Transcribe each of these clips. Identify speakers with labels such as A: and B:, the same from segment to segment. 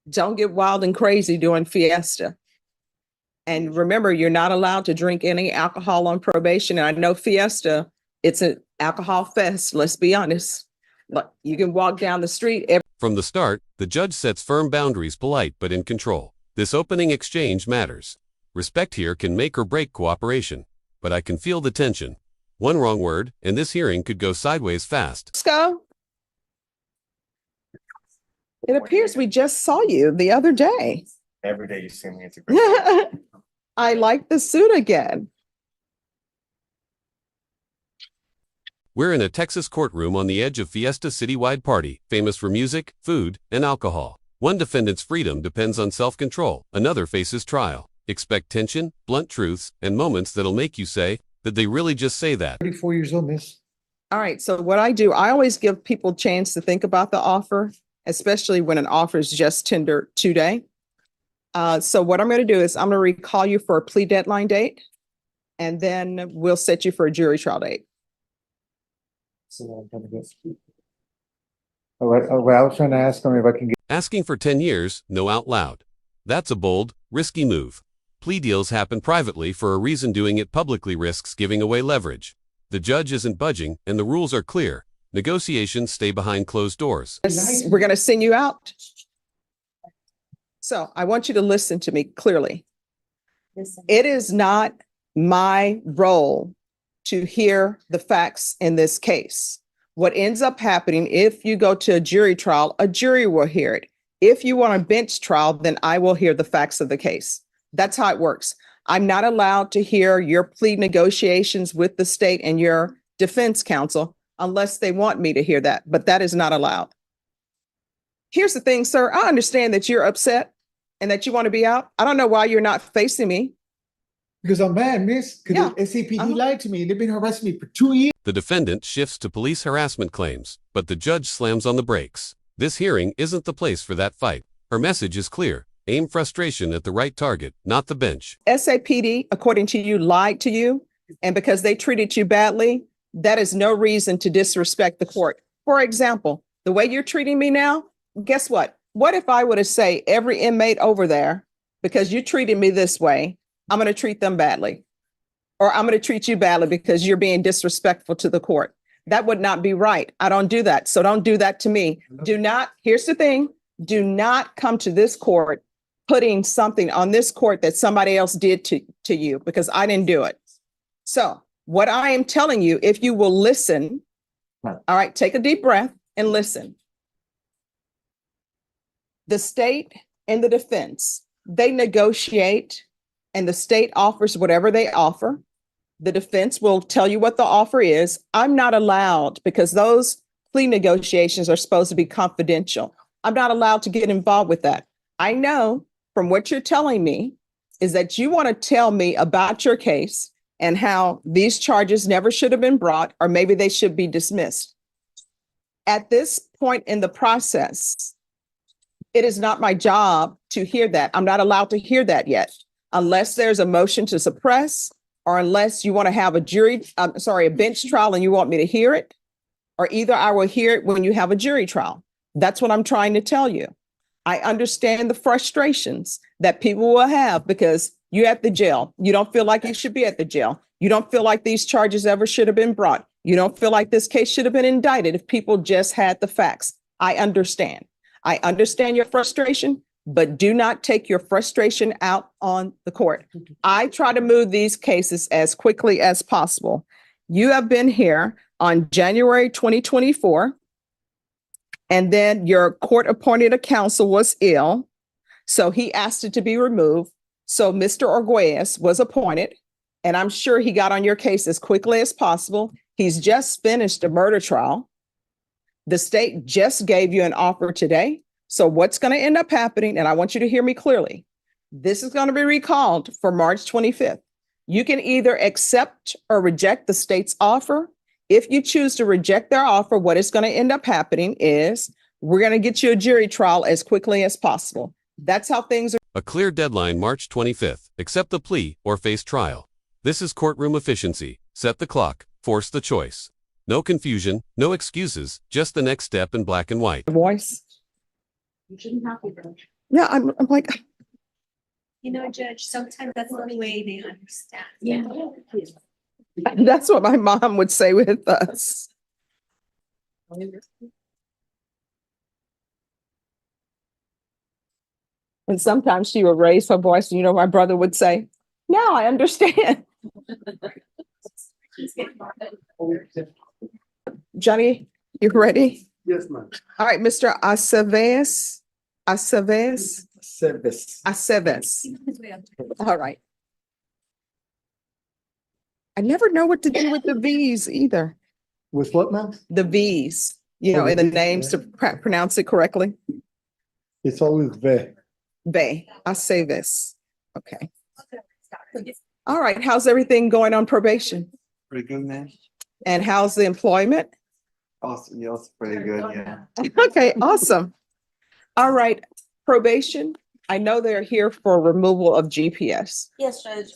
A: Don't get wild and crazy doing Fiesta. And remember, you're not allowed to drink any alcohol on probation. And I know Fiesta, it's an alcohol fest, let's be honest. But you can walk down the street.
B: From the start, the judge sets firm boundaries, polite but in control. This opening exchange matters. Respect here can make or break cooperation. But I can feel the tension. One wrong word, and this hearing could go sideways fast.
A: Orosco, it appears we just saw you the other day.
C: Every day you see me, it's a great
A: I like the suit again.
B: We're in a Texas courtroom on the edge of Fiesta citywide party, famous for music, food, and alcohol. One defendant's freedom depends on self-control, another faces trial. Expect tension, blunt truths, and moments that'll make you say, did they really just say that?
D: 34 years old, miss.
A: All right, so what I do, I always give people a chance to think about the offer, especially when an offer is just tendered today. So what I'm going to do is I'm going to recall you for a plea deadline date, and then we'll set you for a jury trial date.
D: So I'm gonna get. Well, I was trying to ask him if I can get.
B: Asking for 10 years, no out loud. That's a bold, risky move. Plea deals happen privately for a reason. Doing it publicly risks giving away leverage. The judge isn't budging, and the rules are clear. Negotiations stay behind closed doors.
A: We're going to send you out. So I want you to listen to me clearly. It is not my role to hear the facts in this case. What ends up happening, if you go to a jury trial, a jury will hear it. If you want a bench trial, then I will hear the facts of the case. That's how it works. I'm not allowed to hear your plea negotiations with the state and your defense counsel unless they want me to hear that, but that is not allowed. Here's the thing, sir. I understand that you're upset and that you want to be out. I don't know why you're not facing me.
D: Because I'm mad, miss. Because
A: Yeah.
D: the SAPD lied to me and they've been harassing me for 2 years.
B: The defendant shifts to police harassment claims, but the judge slams on the brakes. This hearing isn't the place for that fight. Her message is clear. Aim frustration at the right target, not the bench.
A: SAPD, according to you, lied to you. And because they treated you badly, that is no reason to disrespect the court. For example, the way you're treating me now, guess what? What if I were to say every inmate over there, because you treated me this way, I'm going to treat them badly, or I'm going to treat you badly because you're being disrespectful to the court. That would not be right. I don't do that. So don't do that to me. Do not, here's the thing, do not come to this court putting something on this court that somebody else did to you, because I didn't do it. So what I am telling you, if you will listen, all right, take a deep breath and listen. The state and the defense, they negotiate, and the state offers whatever they offer. The defense will tell you what the offer is. I'm not allowed, because those plea negotiations are supposed to be confidential. I'm not allowed to get involved with that. I know from what you're telling me is that you want to tell me about your case and how these charges never should have been brought, or maybe they should be dismissed. At this point in the process, it is not my job to hear that. I'm not allowed to hear that yet, unless there's a motion to suppress, or unless you want to have a bench trial and you want me to hear it, or either I will hear it when you have a jury trial. That's what I'm trying to tell you. I understand the frustrations that people will have because you're at the jail. You don't feel like you should be at the jail. You don't feel like these charges ever should have been brought. You don't feel like this case should have been indicted if people just had the facts. I understand. I understand your frustration, but do not take your frustration out on the court. I try to move these cases as quickly as possible. You have been here on January 2024, and then your court-appointed counsel was ill, so he asked it to be removed. So Mr. Arguelles was appointed, and I'm sure he got on your case as quickly as possible. He's just finished a murder trial. The state just gave you an offer today. So what's going to end up happening, and I want you to hear me clearly, this is going to be recalled for March 25th. You can either accept or reject the state's offer. If you choose to reject their offer, what is going to end up happening is we're going to get you a jury trial as quickly as possible. That's how things are.
B: A clear deadline, March 25th. Accept the plea or face trial. This is courtroom efficiency. Set the clock. Force the choice. No confusion, no excuses, just the next step in black and white.
A: Voice.
E: You shouldn't have to.
A: Yeah, I'm like,
E: You know, Judge, sometimes that's the only way they understand. Yeah.
A: that's what my mom would say with us. And sometimes she would raise her voice, and, my brother would say, now I understand. Johnny, you ready?
D: Yes, ma'am.
A: All right, Mr. Aceves.
D: Service.
A: Aceves. All right. I never know what to do with the V's either.
D: With what, ma'am?
A: The V's,
D: Oh,
A: in
D: the
A: the
D: V's,
A: names to pronounce it correctly.
D: It's always ve.
A: Bay, Aceves. Okay. All right. How's everything going on probation?
C: Pretty good, man.
A: And how's the employment?
C: Also, yeah, also pretty good, yeah.
A: Okay, awesome. All right. Probation. I know they're here for removal of GPS.
F: Yes, Judge,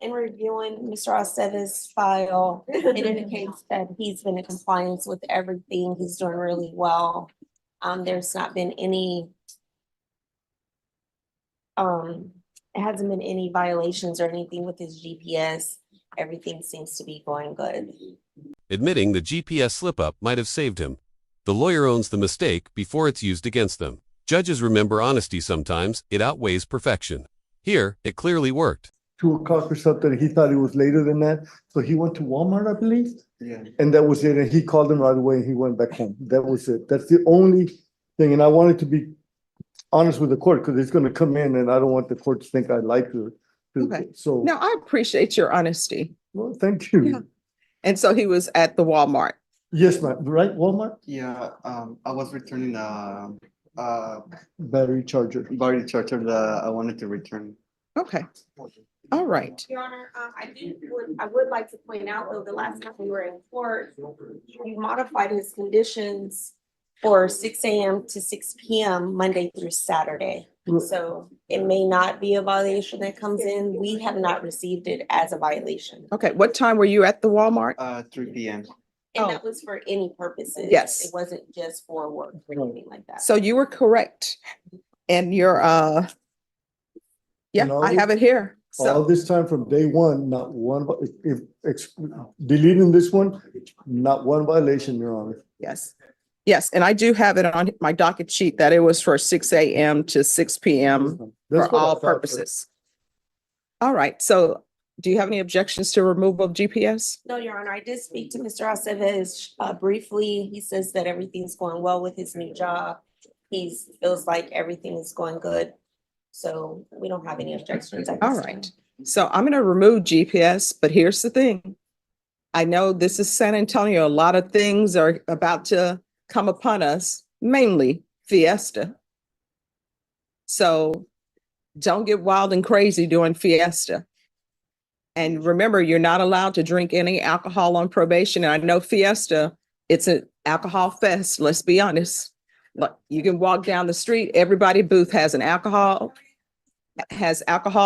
F: in reviewing Mr. Aceves' file, it indicates that he's been in compliance with everything. He's doing really well. There's not been any it hasn't been any violations or anything with his GPS. Everything seems to be going good.
B: Admitting the GPS slip-up might have saved him. The lawyer owns the mistake before it's used against them. Judges remember honesty sometimes, it outweighs perfection. Here, it clearly worked.
D: 2 o'clock or something. He thought it was later than that. So he went to Walmart, I believe.
C: Yeah.
D: And that was it. And he called him right away and he went back home. That was it. That's the only thing. And I wanted to be honest with the court because it's going to come in and I don't want the court to think I lied to her.
A: Okay.
D: So,
A: Now, I appreciate your honesty.
D: well, thank you.
A: Yeah. And so he was at the Walmart.
D: Yes, ma'am. Right, Walmart?
C: Yeah, I was returning
D: Battery charger.
C: body charger that I wanted to return.
A: Okay. All right.
F: Your Honor, I would like to point out, though, the last time we were in court, we modified his conditions for 6 a.m. to 6 p.m. Monday through Saturday. So it may not be a violation that comes in. We have not received it as a violation.
A: Okay. What time were you at the Walmart?
C: 3 p.m.
F: And that was for any purposes.
A: Yes.
F: It wasn't just for work or anything like that.
A: So you were correct. And your, yeah,
D: No.
A: I have it here.
D: All
A: So,
D: this time from day one, not one, deleting this one, not one violation, Your Honor.
A: yes. Yes. And I do have it on my docket sheet that it was for 6 a.m. to 6 p.m.
D: That's
A: for
D: what I
A: all
D: thought,
A: purposes. All right. So do you have any objections to removal of GPS?
F: No, Your Honor, I did speak to Mr. Aceves briefly. He says that everything's going well with his new job. He feels like everything is going good. So we don't have any objections. at this
A: All
F: time.
A: right. So I'm going to remove GPS, but here's the thing. I know this is San Antonio. A lot of things are about to come upon us, mainly Fiesta. So don't get wild and crazy doing Fiesta. And remember, you're not allowed to drink any alcohol on probation. And I know Fiesta, it's an alcohol fest, let's be honest. Look, you can walk down the street, everybody booth has alcohol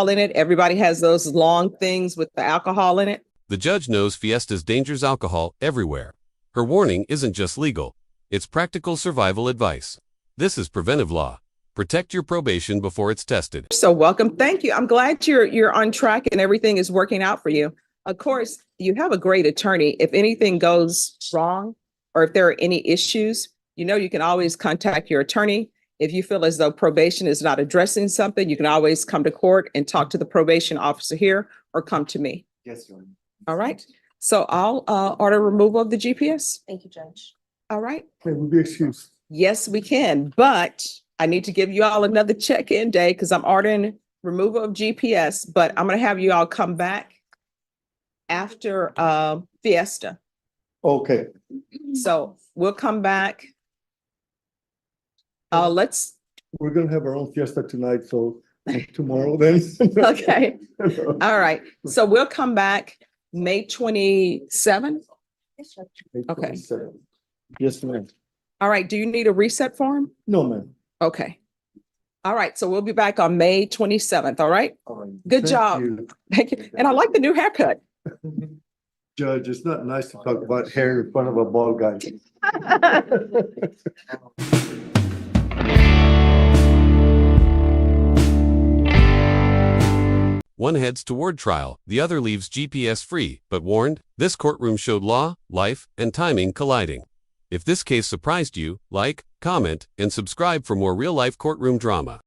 A: in it. Everybody has those long things with the alcohol in it.
B: The judge knows Fiesta's dangers alcohol everywhere. Her warning isn't just legal, it's practical survival advice. This is preventive law. Protect your probation before it's tested.
A: So welcome. Thank you. I'm glad you're on track and everything is working out for you. Of course, you have a great attorney. If anything goes wrong or if there are any issues, you can always contact your attorney. If you feel as though probation is not addressing something, you can always come to court and talk to the probation officer here or come to me.
C: Yes, Your Honor.
A: All right. So I'll order removal of the GPS.
F: Thank you, Judge.
A: All right.
D: It would be excused.
A: Yes, we can, but I need to give you all another check-in day because I'm ordering removal of GPS, but I'm going to have you all come back after Fiesta.
D: Okay.
A: So we'll come back. Let's,
D: We're gonna have our own fiesta tonight, so tomorrow then.
A: okay. All right. So we'll come back May 27th.
F: Yes, Judge.
A: Okay.
D: Yes, ma'am.
A: All right. Do you need a reset form?
D: No, ma'am.
A: Okay. All right. So we'll be back on May 27th. All right.
D: All right.
A: Good
D: Thank
A: job.
D: you.
A: Thank you. And I like the new haircut.
D: Judge, it's not nice to talk about hair in front of a bald guy.
B: One heads toward trial, the other leaves GPS free, but warned, this courtroom showed law, life, and timing colliding. If this case surprised you, like, comment, and subscribe for more real-life courtroom drama.